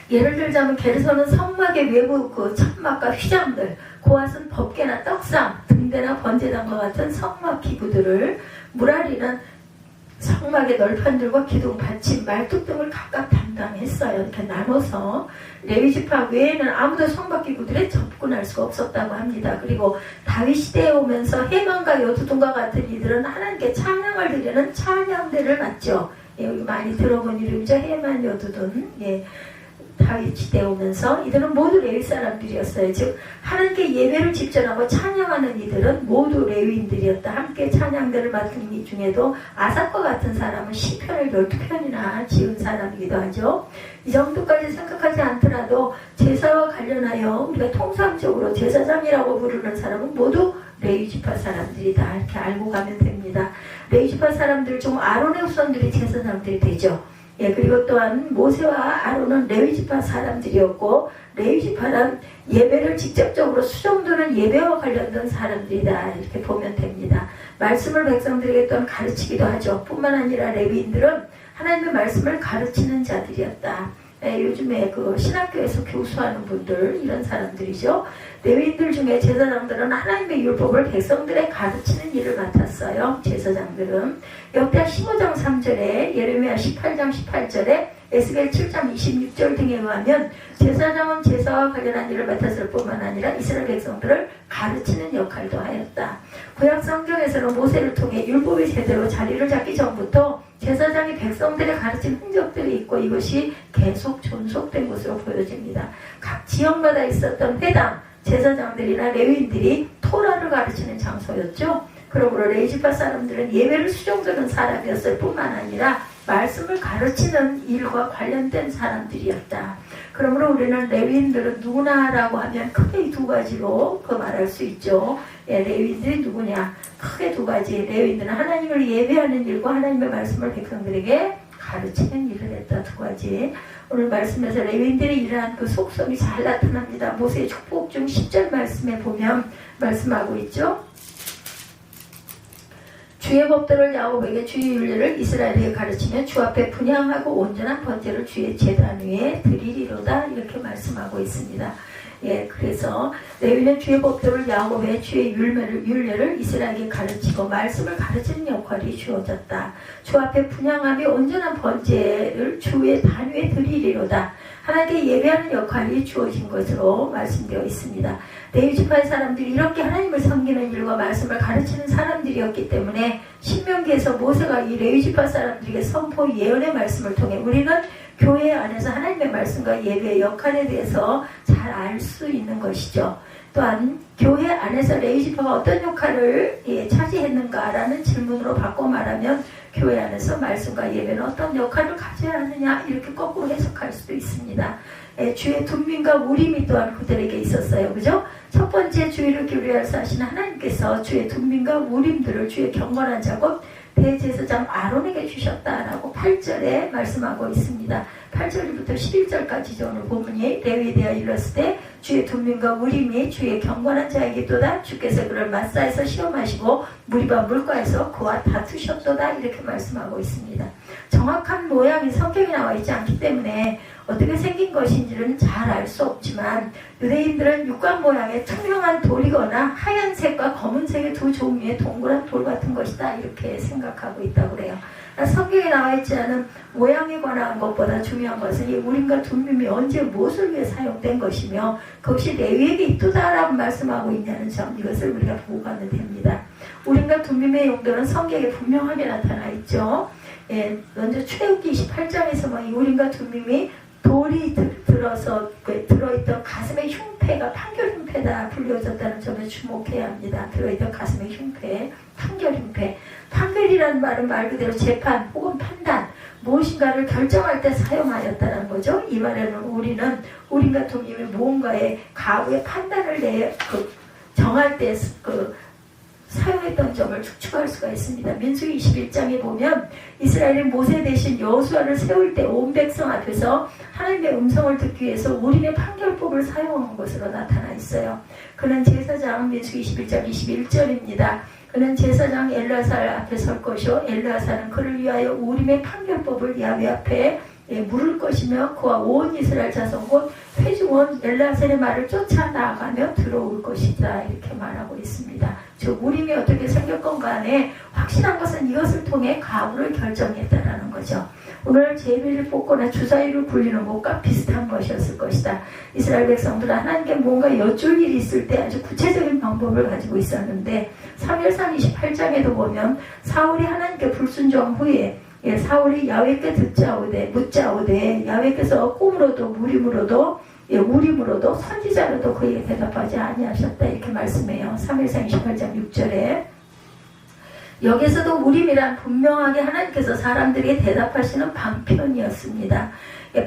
예를 들자면 게르손은 성막의 외부 그 천막과 휘장들, 고핫은 법궤나 떡상, 등대나 번제단과 같은 성막 기구들을, 무라리는 성막의 널판들과 기둥, 받침, 말뚝 등을 각각 담당했어요. 이렇게 나눠서 레위 지파 외에는 아무도 성막 기구들에 접근할 수가 없었다고 합니다. 그리고 다윗 시대에 오면서 헤만과 여두둔과 같은 이들은 하나님께 찬양을 드리는 찬양대를 맡죠. 여기 많이 들어본 이름이죠. 헤만, 여두둔. 다윗 시대에 오면서 이들은 모두 레위 사람들이었어요. 즉 하나님께 예배를 집전하고 찬양하는 이들은 모두 레위인들이었다. 함께 찬양대를 맡은 이 중에도 아삽과 같은 사람은 시편을 12편이나 지은 사람이기도 하죠. 이 정도까지 생각하지 않더라도 제사와 관련하여 우리가 통상적으로 제사장이라고 부르는 사람은 모두 레위 지파 사람들이다. 이렇게 알고 가면 됩니다. 레위 지파 사람들 중 아론의 후손들이 제사장들이 되죠. 그리고 또한 모세와 아론은 레위 지파 사람들이었고 레위 지파는 예배를 직접적으로 수종드는 예배와 관련된 사람들이다. 이렇게 보면 됩니다. 말씀을 백성들에게 또한 가르치기도 하죠. 뿐만 아니라 레위인들은 하나님의 말씀을 가르치는 자들이었다. 요즘에 그 신학교에서 교수하는 분들 이런 사람들이죠. 레위인들 중에 제사장들은 하나님의 율법을 백성들에 가르치는 일을 맡았어요. 제사장들은 역대하 15장 3절에 예레미야 18장 18절에 에스겔 7장 26절 등에 의하면 제사장은 제사와 관련한 일을 맡았을 뿐만 아니라 이스라엘 백성들을 가르치는 역할도 하였다. 구약 성경에서는 모세를 통해 율법이 제대로 자리를 잡기 전부터 제사장이 백성들에 가르친 흔적들이 있고 이것이 계속 존속된 것으로 보여집니다. 각 지역마다 있었던 회당, 제사장들이나 레위인들이 토라를 가르치는 장소였죠. 그러므로 레위 지파 사람들은 예배를 수종드는 사람이었을 뿐만 아니라 말씀을 가르치는 일과 관련된 사람들이었다. 그러므로 우리는 레위인들은 누구나라고 하면 크게 두 가지로 말할 수 있죠. 레위인들이 누구냐? 크게 두 가지. 레위인들은 하나님을 예배하는 일과 하나님의 말씀을 백성들에게 가르치는 일을 했다. 두 가지. 오늘 말씀에서 레위인들이 일한 그 속성이 잘 나타납니다. 모세의 축복 중 10절 말씀에 보면 말씀하고 있죠. 주의 법도를 야곱에게 주의 율례를 이스라엘에게 가르치며 주 앞에 분향하고 온전한 번제를 주의 제단 위에 드리리로다. 이렇게 말씀하고 있습니다. 예, 그래서 레위는 주의 법도를 야곱의 주의 율례를 이스라엘에게 가르치고 말씀을 가르치는 역할이 주어졌다. 주 앞에 분향하며 온전한 번제를 주의 단위에 드리리로다. 하나님께 예배하는 역할이 주어진 것으로 말씀되어 있습니다. 레위 지파의 사람들이 이렇게 하나님을 섬기는 일과 말씀을 가르치는 사람들이었기 때문에 신명기에서 모세가 이 레위 지파 사람들에게 선포 예언의 말씀을 통해 우리는 교회 안에서 하나님의 말씀과 예배의 역할에 대해서 잘 알 수 있는 것이죠. 또한 교회 안에서 레위 지파가 어떤 역할을 차지했는가라는 질문으로 바꿔 말하면 교회 안에서 말씀과 예배는 어떤 역할을 가져야 하느냐 이렇게 거꾸로 해석할 수도 있습니다. 주의 둠민과 우림이 또한 그들에게 있었어요. 그죠? 첫 번째 주의를 기울여서 하시는 하나님께서 주의 둠민과 우림들을 주의 경건한 작업 대제사장 아론에게 주셨다라고 8절에 말씀하고 있습니다. 8절부터 11절까지 오늘 본문이 레위에 대하여 일렀을 때 주의 둠민과 우림이 주의 경건한 자에게도다. 주께서 그를 마사에서 시험하시고 무리바 물가에서 그와 다투셨도다. 이렇게 말씀하고 있습니다. 정확한 모양이 성경에 나와 있지 않기 때문에 어떻게 생긴 것인지는 잘 알 수 없지만 유대인들은 육각 모양의 투명한 돌이거나 하얀색과 검은색의 두 종류의 동그란 돌 같은 것이다 이렇게 생각하고 있다고 그래요. 성경에 나와 있지 않은 모양에 관한 것보다 중요한 것은 이 우림과 둠밈이 언제 무엇을 위해 사용된 것이며 그것이 레위에게 있도다라고 말씀하고 있냐는 점, 이것을 우리가 보고 가면 됩니다. 우림과 둠밈의 용도는 성경에 분명하게 나타나 있죠. 예, 먼저 출애굽기 28장에서 이 우림과 둠밈이 돌이 들어있던 가슴의 흉패가 판결 흉패다 불려졌다는 점에 주목해야 합니다. 들어있던 가슴의 흉패, 판결 흉패. 판결이라는 말은 말 그대로 재판 혹은 판단, 무엇인가를 결정할 때 사용하였다는 거죠. 이 말에는 우리는 우림과 둠밈이 무언가의 가후의 판단을 정할 때 사용했던 점을 추측할 수가 있습니다. 민수기 21장에 보면 이스라엘이 모세 대신 여호수아를 세울 때 온 백성 앞에서 하나님의 음성을 듣기 위해서 우림의 판결법을 사용한 것으로 나타나 있어요. 그는 제사장, 민수기 21장 21절입니다. 그는 제사장 엘르아살 앞에 설 것이요 엘르아살은 그를 위하여 우림의 판결법을 야훼 앞에 물을 것이며 그와 온 이스라엘 자손 곧 회중원 엘르아살의 말을 쫓아 나아가며 들어올 것이다 이렇게 말하고 있습니다. 즉 우림이 어떻게 생겼건 간에 확실한 것은 이것을 통해 가후를 결정했다라는 거죠. 오늘 제비를 뽑거나 주사위를 굴리는 것과 비슷한 것이었을 것이다. 이스라엘 백성들은 하나님께 뭔가 여쭐 일이 있을 때 아주 구체적인 방법을 가지고 있었는데 사무엘상 28장에도 보면 사울이 하나님께 불순종 후에 사울이 야훼께 묻자오되 야훼께서 꿈으로도 우림으로도 선지자로도 그에게 대답하지 아니하셨다 이렇게 말씀해요. 사무엘상 28장 6절에 여기서도 우림이란 분명하게 하나님께서 사람들에게 대답하시는 방편이었습니다.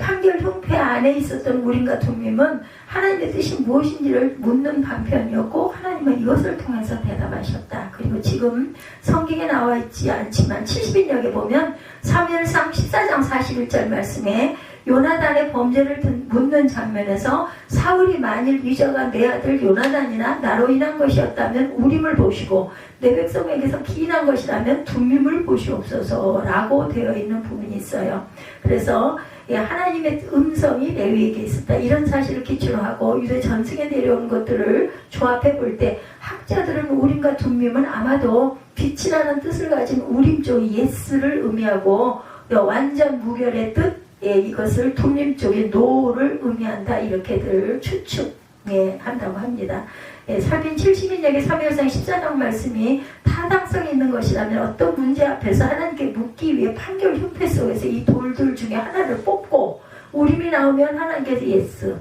판결 흉패 안에 있었던 우림과 둠밈은 하나님의 뜻이 무엇인지를 묻는 방편이었고 하나님은 이것을 통해서 대답하셨다. 그리고 지금 성경에 나와 있지 않지만 70인역에 보면 사무엘상 14장 41절 말씀에 요나단의 범죄를 묻는 장면에서 사울이 만일 위저가 내 아들 요나단이나 나로 인한 것이었다면 우림을 보시고 내 백성에게서 기인한 것이라면 둠밈을 보시옵소서라고 되어 있는 부분이 있어요. 그래서 하나님의 음성이 레위에게 있었다. 이런 사실을 기초로 하고 유대 전승에 내려온 것들을 조합해 볼 때 학자들은 우림과 둠밈은 아마도 빛이라는 뜻을 가진 우림 쪽이 예스를 의미하고 완전 무결의 뜻 이것을 둠밈 쪽의 노를 의미한다 이렇게들 추측한다고 합니다. 살핀 70인역의 사무엘상 14장 말씀이 타당성이 있는 것이라면 어떤 문제 앞에서 하나님께 묻기 위해 판결 흉패 속에서 이 돌들 중에 하나를 뽑고 우림이 나오면 하나님께서 예스,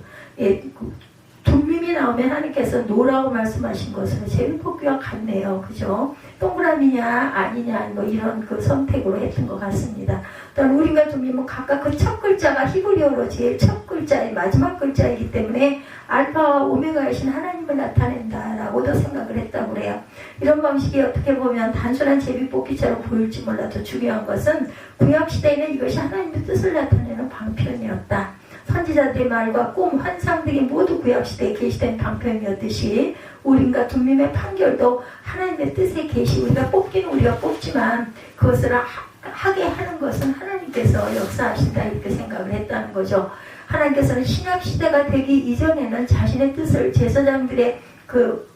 둠밈이 나오면 하나님께서 노라고 말씀하신 것으로 제비뽑기와 같네요. 그죠? 동그란 아브라함이냐 아니냐 뭐 이런 그 선택으로 했던 것 같습니다. 또한 우리가 좀 각각 그 첫 글자가 히브리어로 제일 첫 글자의 마지막 글자이기 때문에 알파와 오메가이신 하나님을 나타낸다라고도 생각을 했다고 그래요. 이런 방식이 어떻게 보면 단순한 제비뽑기처럼 보일지 몰라도 중요한 것은 구약시대에는 이것이 하나님의 뜻을 나타내는 방편이었다. 선지자들의 말과 꿈, 환상 등이 모두 구약시대에 계시된 방편이었듯이 우림과 둠밈의 판결도 하나님의 뜻의 계시, 우리가 뽑기는 우리가 뽑지만 그것을 하게 하는 것은 하나님께서 역사하신다 이렇게 생각을 했다는 거죠. 하나님께서는 신약시대가 되기 이전에는 자신의 뜻을 제사장들의 그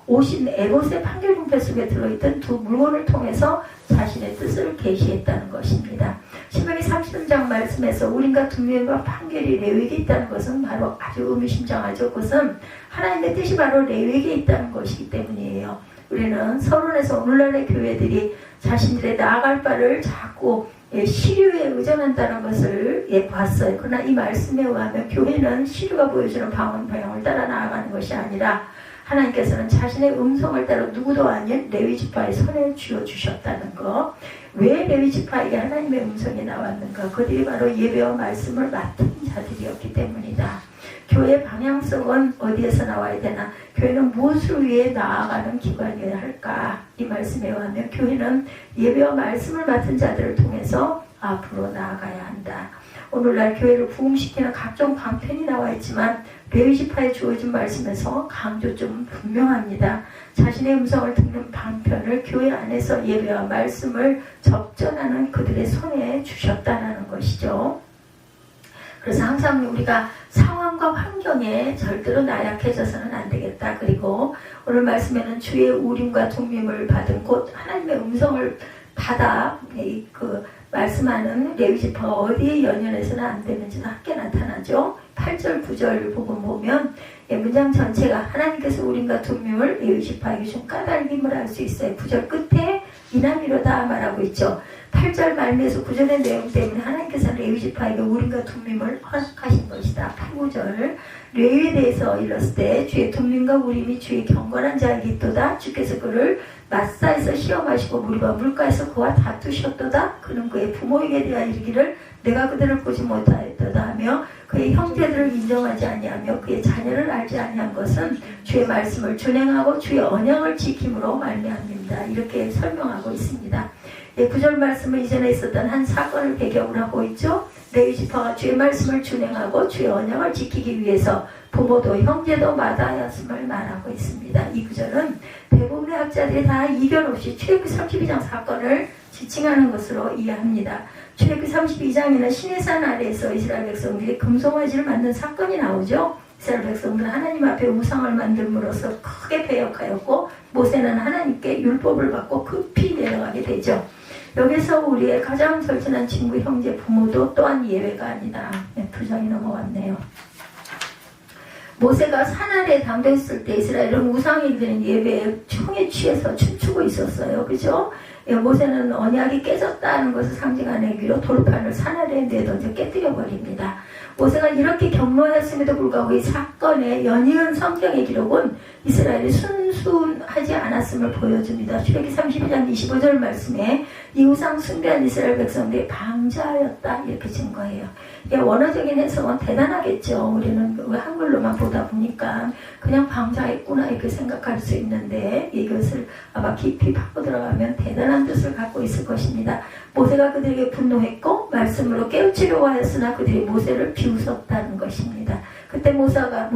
오신 에봇의 판결문패 속에 들어있던 두 물건을 통해서 자신의 뜻을 계시했다는 것입니다. 신명기 33장 말씀에서 우림과 둠밈과 판결이 레위기에 있다는 것은 바로 아주 의미심장하죠. 그것은 하나님의 뜻이 바로 레위기에 있다는 것이기 때문이에요. 우리는 서론에서 오늘날의 교회들이 자신들의 나아갈 바를 자꾸 시류에 의존한다는 것을 봤어요. 그러나 이 말씀에 의하면 교회는 시류가 보여주는 방향을 따라 나아가는 것이 아니라 하나님께서는 자신의 음성을 따라 누구도 아닌 레위지파의 손에 쥐어주셨다는 것. 왜 레위지파에게 하나님의 음성이 나왔는가? 그들이 바로 예배와 말씀을 맡은 자들이었기 때문이다. 교회의 방향성은 어디에서 나와야 되나? 교회는 무엇을 위해 나아가는 기관이어야 할까? 이 말씀에 의하면 교회는 예배와 말씀을 맡은 자들을 통해서 앞으로 나아가야 한다. 오늘날 교회를 부흥시키는 각종 방편이 나와 있지만 레위지파에 주어진 말씀에서 강조점은 분명합니다. 자신의 음성을 듣는 방편을 교회 안에서 예배와 말씀을 접전하는 그들의 손에 주셨다는 것이죠. 그래서 항상 우리가 상황과 환경에 절대로 나약해져서는 안 되겠다. 그리고 오늘 말씀에는 주의 우림과 둠밈을 받은 곧 하나님의 음성을 받아 그 말씀하는 레위지파가 어디에 연연해서는 안 되는지도 함께 나타나죠. 8절 9절 부분 보면 문장 전체가 하나님께서 우림과 둠밈을 레위지파에게 준 까닭임을 알 수 있어요. 9절 끝에 이남이로다 말하고 있죠. 8절 말미에서 9절의 내용 때문에 하나님께서는 레위지파에게 우림과 둠밈을 허락하신 것이다. 8, 9절 레위에 대해서 일렀을 때 주의 둠밈과 우림이 주의 경건한 자이기도다. 주께서 그를 마사에서 시험하시고 무리와 물가에서 그와 다투셨도다. 그는 그의 부모에게 대하여 이르기를 내가 그들을 보지 못하였도다 하며 그의 형제들을 인정하지 아니하며 그의 자녀를 알지 아니한 것은 주의 말씀을 준행하고 주의 언약을 지킴으로 말미암습니다. 이렇게 설명하고 있습니다. 9절 말씀은 이전에 있었던 한 사건을 배경으로 하고 있죠. 레위지파가 주의 말씀을 준행하고 주의 언약을 지키기 위해서 부모도 형제도 마다하였음을 말하고 있습니다. 이 구절은 대부분의 학자들이 다 이견 없이 출애굽기 32장 사건을 지칭하는 것으로 이해합니다. 출애굽기 32장에는 시내산 아래에서 이스라엘 백성들이 금송아지를 만든 사건이 나오죠. 이스라엘 백성들은 하나님 앞에 우상을 만듦으로써 크게 배역하였고 모세는 하나님께 율법을 받고 급히 내려가게 되죠. 여기서 우리의 가장 절친한 친구, 형제, 부모도 또한 예외가 아니다. 2장이 넘어왔네요. 모세가 산 아래에 당도했을 때 이스라엘은 우상에 드리는 예배에 총에 취해서 춤추고 있었어요. 그죠? 모세는 언약이 깨졌다는 것을 상징하는 의미로 돌판을 산 아래에 내던져 깨뜨려 버립니다. 모세가 이렇게 경로하였음에도 불구하고 이 사건의 연이은 성경의 기록은 이스라엘이 순순하지 않았음을 보여줍니다. 출애굽기 32장 25절 말씀에 이 우상 숭배한 이스라엘 백성들이 방자하였다 이렇게 증거해요. 원어적인 해석은 대단하겠죠. 우리는 한글로만 보다 보니까 그냥 방자했구나 이렇게 생각할 수 있는데 이것을 아마 깊이 파고 들어가면 대단한 뜻을 갖고 있을 것입니다. 모세가 그들에게 분노했고 말씀으로 깨우치려고 하였으나 그들이 모세를 비웃었다는 것입니다. 그때 모세가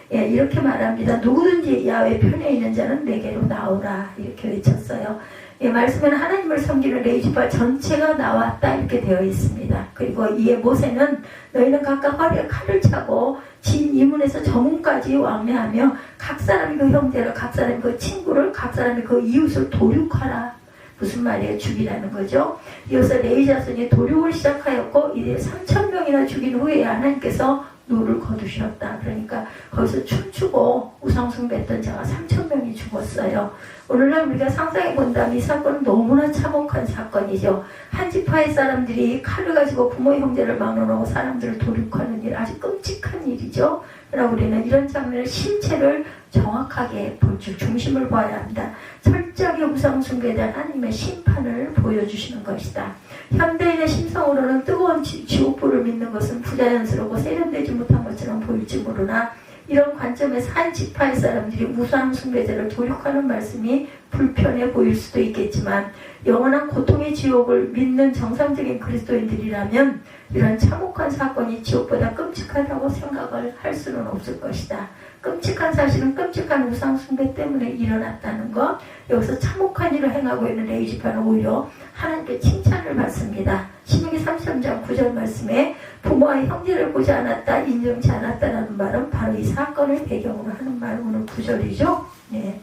이렇게 말합니다. 누구든지 야훼 편에 있는 자는 내게로 나오라 이렇게 외쳤어요. 말씀에는 하나님을 섬기는 레위지파 전체가 나왔다 이렇게 되어 있습니다. 그리고 이에 모세는 너희는 각각 허리에 칼을 차고 진 이문에서 저문까지 왕래하며 각 사람이 그 형제를, 각 사람이 그 친구를, 각 사람이 그 이웃을 도륙하라. 무슨 말이에요? 죽이라는 거죠. 이어서 레위 자손이 도륙을 시작하였고 이제 3,000명이나 죽인 후에 하나님께서 노를 거두셨다. 그러니까 거기서 춤추고 우상숭배했던 자가 3,000명이 죽었어요. 오늘날 우리가 상상해 본다면 이 사건은 너무나 참혹한 사건이죠. 한 지파의 사람들이 칼을 가지고 부모의 형제를 막론하고 사람들을 도륙하는 일, 아주 끔찍한 일이죠. 그러나 우리는 이런 장면의 실체를 정확하게 볼 줄 중심을 봐야 합니다. 철저하게 우상숭배에 대한 하나님의 심판을 보여주시는 것이다. 현대인의 심성으로는 뜨거운 지옥불을 믿는 것은 부자연스럽고 세련되지 못한 것처럼 보일지 모르나 이런 관점에서 한 지파의 사람들이 우상숭배자를 도륙하는 말씀이 불편해 보일 수도 있겠지만 영원한 고통의 지옥을 믿는 정상적인 그리스도인들이라면 이런 참혹한 사건이 지옥보다 끔찍하다고 생각을 할 수는 없을 것이다. 끔찍한 사실은 끔찍한 우상숭배 때문에 일어났다는 것. 여기서 참혹한 일을 행하고 있는 레위 지파는 오히려 하나님께 칭찬을 받습니다. 신명기 33장 9절 말씀에 부모와 형제를 보지 않았다, 인정치 않았다라는 말은 바로 이 사건을 배경으로 하는 말, 오늘 9절이죠. 네.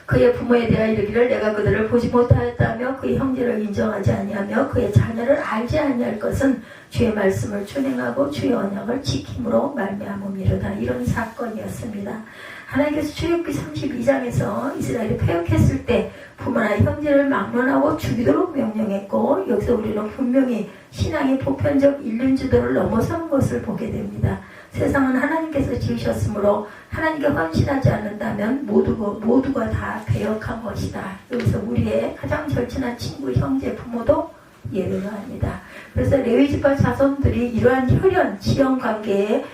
그의 부모에 대하여 이르기를 내가 그들을 보지 못하였다며 그의 형제를 인정하지 아니하며 그의 자녀를 알지 아니할 것은 주의 말씀을 준행하고 주의 언약을 지킴으로 말미암음이로다. 이런 사건이었습니다. 하나님께서 출애굽기 32장에서 이스라엘이 패역했을 때 부모나 형제를 막론하고 죽이도록 명령했고 여기서 우리는 분명히 신앙의 보편적 인륜지도를 넘어선 것을 보게 됩니다. 세상은 하나님께서 지으셨으므로 하나님께 헌신하지 않는다면 모두가 다 배역한 것이다. 여기서 우리의 가장 절친한 친구, 형제, 부모도 예외가 아니다. 그래서 레위지파 자손들이 이러한 혈연, 지연관계에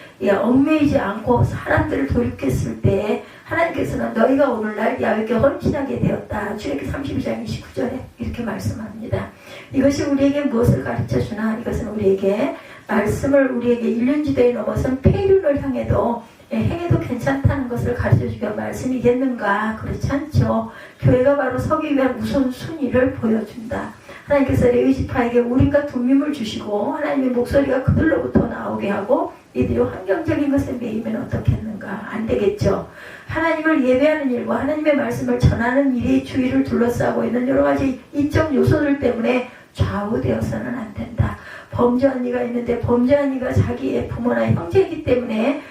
얽매이지 않고 사람들을 돌이켰을 때 하나님께서는 너희가 오늘날 야훼께 헌신하게 되었다. 출애굽기 32장 29절에 이렇게 말씀합니다. 이것이 우리에게 무엇을 가르쳐주나? 이것은 우리에게 말씀을 우리에게 일륜지대에 넘어선 폐륜을 향해도 행해도 괜찮다는 것을 가르쳐주기가 말씀이겠는가? 그렇지 않죠. 교회가 바로 서기 위한 우선순위를 보여준다. 하나님께서 레위지파에게 우림과 둠밈을 주시고 하나님의 목소리가 그들로부터 나오게 하고 이들이 환경적인 것에 매이면 어떻겠는가? 안 되겠죠. 하나님을 예배하는 일과 하나님의 말씀을 전하는 일이 주위를 둘러싸고 있는 여러 가지 인적 요소들 때문에 좌우되어서는 안 된다. 범죄한 이가 있는데 범죄한 이가 자기의 부모나 형제이기 때문에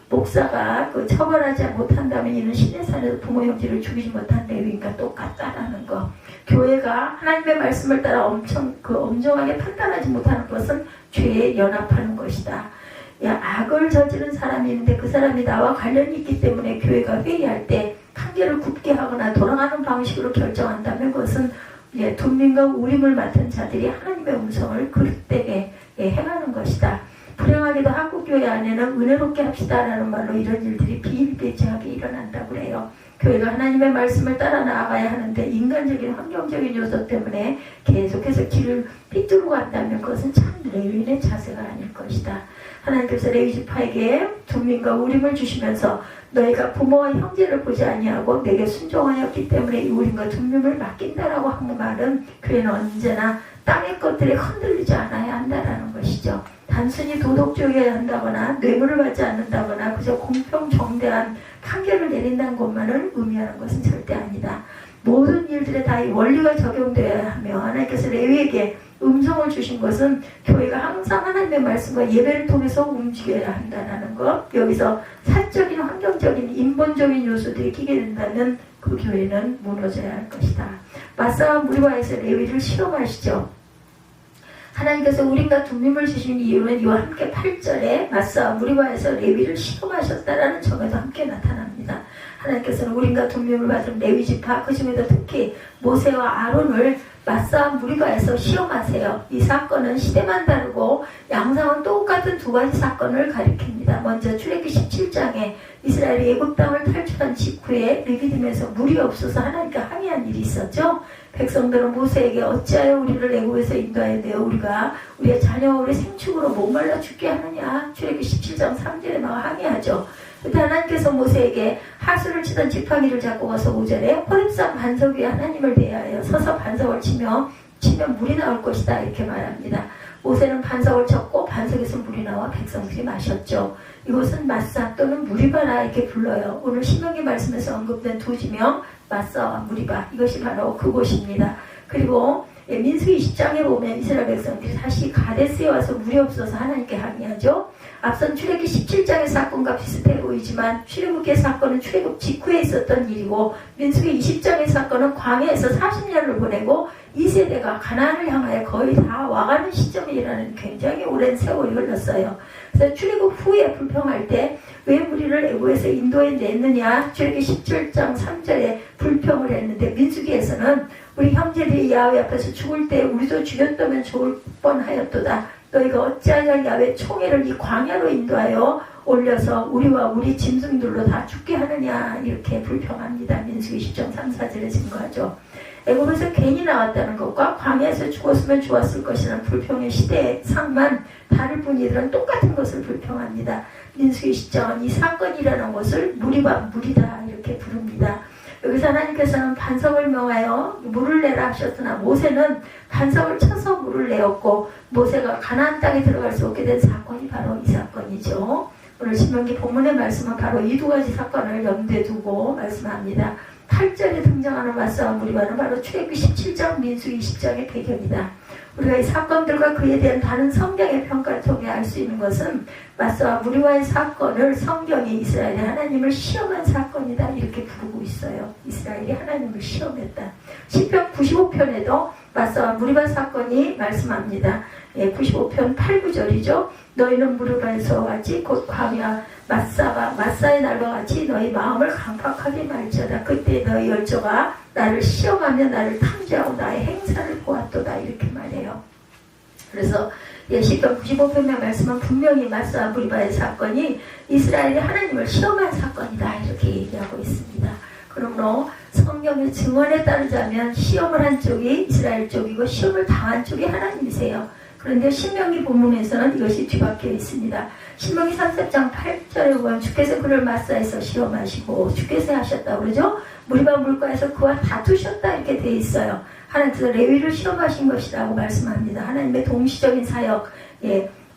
목사가 처벌하지 못한다면 이는 신의 산에서 부모 형제를 죽이지 못한 레위인과 똑같다라는 거. 교회가 하나님의 말씀을 따라 엄정하게 판단하지 못하는 것은 죄에 연합하는 것이다. 악을 저지른 사람이 있는데 그 사람이 나와 관련이 있기 때문에 교회가 회의할 때 판결을 굽게 하거나 돌아가는 방식으로 결정한다면 그것은 둠밈과 우림을 맡은 자들이 하나님의 음성을 그릇되게 행하는 것이다. 불행하게도 한국교회 안에는 은혜롭게 합시다라는 말로 이런 일들이 비일비재하게 일어난다고 그래요. 교회가 하나님의 말씀을 따라 나아가야 하는데 인간적인 환경적인 요소 때문에 계속해서 길을 삐뚤고 간다면 그것은 참 레위인의 자세가 아닐 것이다. 하나님께서 레위지파에게 둠밈과 우림을 주시면서 너희가 부모와 형제를 보지 아니하고 내게 순종하였기 때문에 이 우림과 둠밈을 맡긴다라고 한 말은 교회는 언제나 땅의 것들에 흔들리지 않아야 한다라는 것이죠. 단순히 도덕적이어야 한다거나 뇌물을 받지 않는다거나 그저 공평정대한 판결을 내린다는 것만을 의미하는 것은 절대 아니다. 모든 일들에 다 이 원리가 적용되어야 하며 하나님께서 레위에게 음성을 주신 것은 교회가 항상 하나님의 말씀과 예배를 통해서 움직여야 한다는 것. 여기서 사적인 환경적인 인본적인 요소들이 끼게 된다면 그 교회는 무너져야 할 것이다. 마사와 무리바에서 레위를 실험하시죠. 하나님께서 우림과 둠밈을 주신 이유는 이와 함께 8절에 마사와 무리바에서 레위를 실험하셨다라는 점에도 함께 나타납니다. 하나님께서는 우림과 둠밈을 받은 레위지파 그 중에도 특히 모세와 아론을 마사와 무리바에서 시험하세요. 이 사건은 시대만 다르고 양상은 똑같은 두 가지 사건을 가리킵니다. 먼저 출애굽기 17장에 이스라엘이 애굽 땅을 탈출한 직후에 르비딤에서 물이 없어서 하나님께 항의한 일이 있었죠. 백성들은 모세에게 어찌하여 우리를 애굽에서 인도하여 내어 우리가 우리의 자녀와 우리 생축으로 목말라 죽게 하느냐. 출애굽기 17장 3절에 나와 항의하죠. 그때 하나님께서 모세에게 하수를 치던 지팡이를 잡고 가서 5절에 호렙산 반석 위에 하나님을 대하여 서서 반석을 치면 물이 나올 것이다 이렇게 말합니다. 모세는 반석을 쳤고 반석에서 물이 나와 백성들이 마셨죠. 이곳은 마사 또는 무리바라 이렇게 불러요. 오늘 신명기 말씀에서 언급된 두 지명 마사와 무리바 이것이 바로 그곳입니다. 그리고 민수기 20장에 보면 이스라엘 백성들이 다시 가데스에 와서 물이 없어서 하나님께 항의하죠. 앞선 출애굽기 17장의 사건과 비슷해 보이지만 출애굽기의 사건은 출애굽 직후에 있었던 일이고 민수기 20장의 사건은 광야에서 40년을 보내고 이 세대가 가나안을 향하여 거의 다 와가는 시점이라는 굉장히 오랜 세월이 흘렀어요. 그래서 출애굽 후에 불평할 때 왜 우리를 애굽에서 인도에 냈느냐, 출애굽기 17장 3절에 불평을 했는데, 민수기에서는 우리 형제들이 야훼 앞에서 죽을 때 우리도 죽였다면 좋을 뻔하였도다. 너희가 어찌하여 야훼 총회를 이 광야로 인도하여 올려서 우리와 우리 짐승들로 다 죽게 하느냐, 이렇게 불평합니다. 민수기 10장 3, 4절에 증거하죠. 애굽에서 괜히 나왔다는 것과 광야에서 죽었으면 좋았을 것이라는 불평의 시대상만 다를 뿐 이들은 똑같은 것을 불평합니다. 민수기 10장은 이 사건이라는 것을 무리와 무리다 이렇게 부릅니다. 여기서 하나님께서는 반석을 명하여 물을 내라 하셨으나 모세는 반석을 쳐서 물을 내었고, 모세가 가나안 땅에 들어갈 수 없게 된 사건이 바로 이 사건이죠. 오늘 신명기 본문의 말씀은 바로 이 두 가지 사건을 염두에 두고 말씀합니다. 8절에 등장하는 맞싸움 무리와는 바로 출애굽기 17장, 민수기 20장의 배경이다. 우리가 이 사건들과 그에 대한 다른 성경의 평가를 통해 알 수 있는 것은 맞싸움 무리와의 사건을 성경이 이스라엘이 하나님을 시험한 사건이다 이렇게 부르고 있어요. 이스라엘이 하나님을 시험했다. 시편 95편에도 맞싸움 무리와 사건이 말씀합니다. 95편 8, 9절이죠. 너희는 무리바에서 같이 곧 광야 마사의 날과 같이 너희 마음을 강팍하게 말지어다. 그때 너희 열조가 나를 시험하며 나를 탐지하고 나의 행사를 보았도다 이렇게 말해요. 그래서 시편 95편의 말씀은 분명히 마사 무리바의 사건이 이스라엘이 하나님을 시험한 사건이다 이렇게 얘기하고 있습니다. 그러므로 성경의 증언에 따르자면 시험을 한 쪽이 이스라엘 쪽이고 시험을 당한 쪽이 하나님이세요. 그런데 신명기 본문에서는 이것이 뒤바뀌어 있습니다. 신명기 30장 8절에 보면 주께서 그를 마사에서 시험하시고 주께서 하셨다고 그러죠. 무리바 물가에서 그와 다투셨다 이렇게 되어 있어요. 하나님께서 레위를 시험하신 것이라고 말씀합니다. 하나님의 동시적인 사역,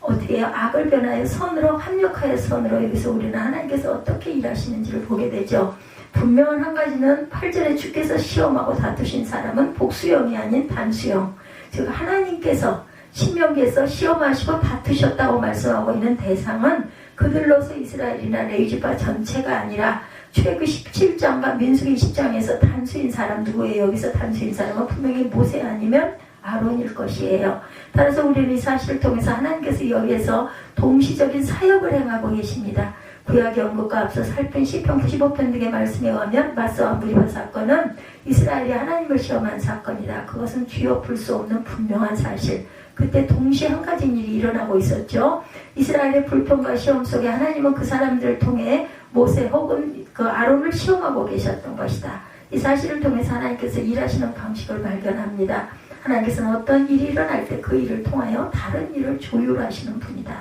어떻게 악을 변하여 선으로, 합력하여 선으로, 여기서 우리는 하나님께서 어떻게 일하시는지를 보게 되죠. 분명한 한 가지는 8절에 주께서 시험하고 다투신 사람은 복수형이 아닌 단수형, 즉 하나님께서 신명기에서 시험하시고 다투셨다고 말씀하고 있는 대상은 그들로서 이스라엘이나 레위지파 전체가 아니라 출애굽기 17장과 민수기 20장에서 단수인 사람 누구예요? 여기서 단수인 사람은 분명히 모세 아니면 아론일 것이에요. 따라서 우리는 이 사실을 통해서 하나님께서 여기에서 동시적인 사역을 행하고 계십니다. 구약의 언급과 앞서 살핀 시편 95편 등의 말씀에 의하면 마사와 무리바 사건은 이스라엘이 하나님을 시험한 사건이다. 그것은 뒤엎을 수 없는 분명한 사실. 그때 동시에 한 가지 일이 일어나고 있었죠. 이스라엘의 불평과 시험 속에 하나님은 그 사람들을 통해 모세 혹은 그 아론을 시험하고 계셨던 것이다. 이 사실을 통해서 하나님께서 일하시는 방식을 발견합니다. 하나님께서는 어떤 일이 일어날 때 그 일을 통하여 다른 일을 조율하시는 분이다.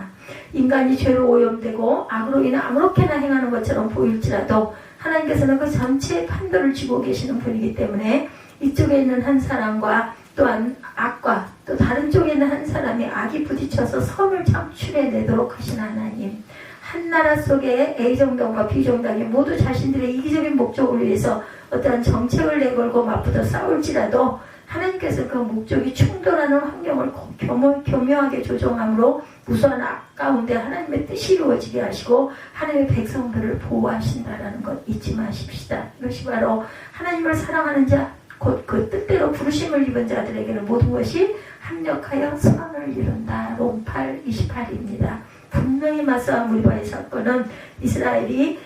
인간이 죄로 오염되고 악으로 인해 아무렇게나 행하는 것처럼 보일지라도 하나님께서는 그 전체의 판도를 쥐고 계시는 분이기 때문에 이쪽에 있는 한 사람과 또한 악과 또 다른 쪽에 있는 한 사람이 악이 부딪혀서 선을 창출해내도록 하신 하나님, 한 나라 속에 A정당과 B정당이 모두 자신들의 이기적인 목적을 위해서 어떠한 정책을 내걸고 맞붙어 싸울지라도 하나님께서 그 목적이 충돌하는 환경을 교묘하게 조정함으로 무수한 악 가운데 하나님의 뜻이 이루어지게 하시고 하나님의 백성들을 보호하신다라는 것 잊지 마십시다. 이것이 바로 하나님을 사랑하는 자, 곧 그 뜻대로 부르심을 입은 자들에게는 모든 것이 합력하여 선을 이룬다. 롬 8:28입니다. 분명히 마사와 무리바의 사건은 이스라엘이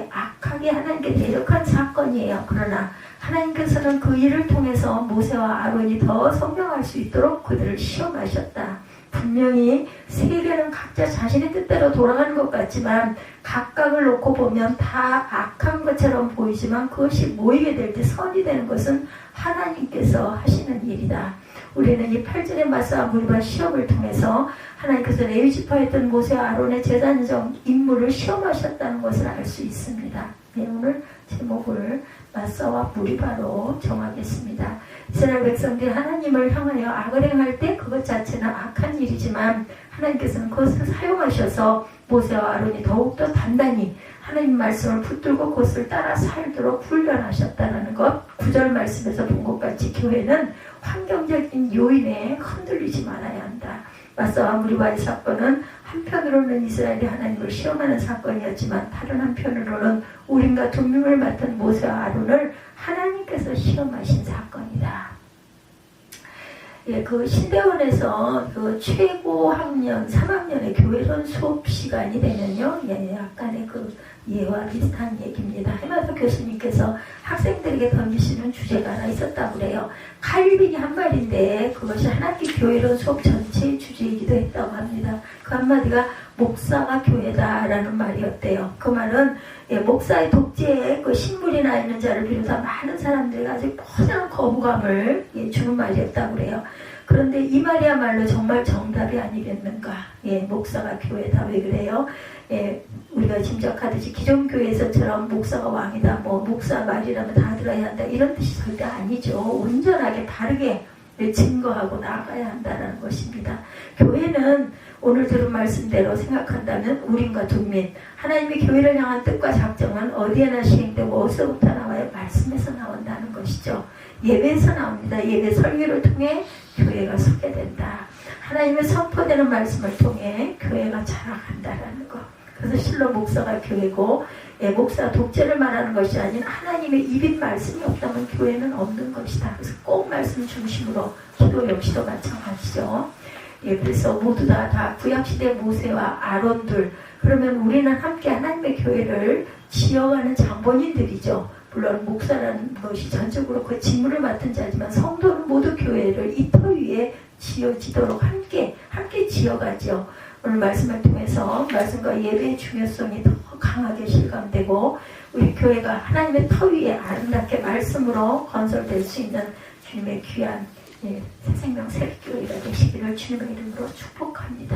악하게 하나님께 대적한 사건이에요. 그러나 하나님께서는 그 일을 통해서 모세와 아론이 더 성령할 수 있도록 그들을 시험하셨다. 분명히 세계는 각자 자신의 뜻대로 돌아가는 것 같지만 각각을 놓고 보면 다 악한 것처럼 보이지만 그것이 모이게 될 때 선이 되는 것은 하나님께서 하시는 일이다. 우리는 이 8절의 마사와 무리바 시험을 통해서 하나님께서 레위지파였던 모세와 아론의 제단적 임무를 시험하셨다는 것을 알 수 있습니다. 오늘 제목을 마사와 무리바로 정하겠습니다. 이스라엘 백성들이 하나님을 향하여 악을 행할 때 그것 자체는 악한 일이지만 하나님께서는 그것을 사용하셔서 모세와 아론이 더욱더 단단히 하나님 말씀을 붙들고 그것을 따라 살도록 훈련하셨다는 것. 9절 말씀에서 본 것 같이 교회는 환경적인 요인에 흔들리지 말아야 한다. 마사와 무리바의 사건은 한편으로는 이스라엘이 하나님을 시험하는 사건이었지만 다른 한편으로는 우림과 둠밈을 맡은 모세와 아론을 하나님께서 시험하신 사건이다. 예, 그 신대원에서 그 최고 학년 3학년의 교회론 수업 시간이 되면요, 예, 약간의 그 예와 비슷한 얘기입니다. 해마도 교수님께서 학생들에게 던지시는 주제가 하나 있었다고 그래요. 칼빈이 한 말인데 그것이 한 학기 교회론 수업 전체의 주제이기도 했다고 합니다. 그 한마디가 목사가 교회다라는 말이었대요. 그 말은 예, 목사의 독재에 그 신물이나 있는 자를 비롯한 많은 사람들이 아주 커다란 거부감을 예, 주는 말이었다고 그래요. 그런데 이 말이야말로 정말 정답이 아니겠는가. 예, 목사가 교회다. 왜 그래요? 예, 우리가 짐작하듯이 기존 교회에서처럼 목사가 왕이다, 뭐 목사 말이라면 다 들어야 한다, 이런 뜻이 절대 아니죠. 온전하게 바르게 증거하고 나아가야 한다는 것입니다. 교회는 오늘 들은 말씀대로 생각한다면 우린과 둔민, 하나님의 교회를 향한 뜻과 작정은 어디에나 시행되고 어디서부터 나와요? 말씀에서 나온다는 것이죠. 예배에서 나옵니다. 예배 설교를 통해 교회가 서게 된다. 하나님의 선포되는 말씀을 통해 교회가 자라간다라는 것. 그래서 실로 목사가 교회고, 예, 목사 독재를 말하는 것이 아닌 하나님의 입인 말씀이 없다면 교회는 없는 것이다. 그래서 꼭 말씀 중심으로 기도 역시도 마찬가지죠. 예, 그래서 모두 다 구약시대 모세와 아론들, 그러면 우리는 함께 하나님의 교회를 지어가는 장본인들이죠. 물론 목사라는 것이 전적으로 그 직무를 맡은 자지만 성도는 모두 교회를 이 터 위에 지어지도록 함께 지어가죠. 오늘 말씀을 통해서 말씀과 예배의 중요성이 더 강하게 실감되고 우리 교회가 하나님의 터 위에 아름답게 말씀으로 건설될 수 있는 주님의 귀한 새 생명 새교회가 되시기를 주님의 이름으로 축복합니다.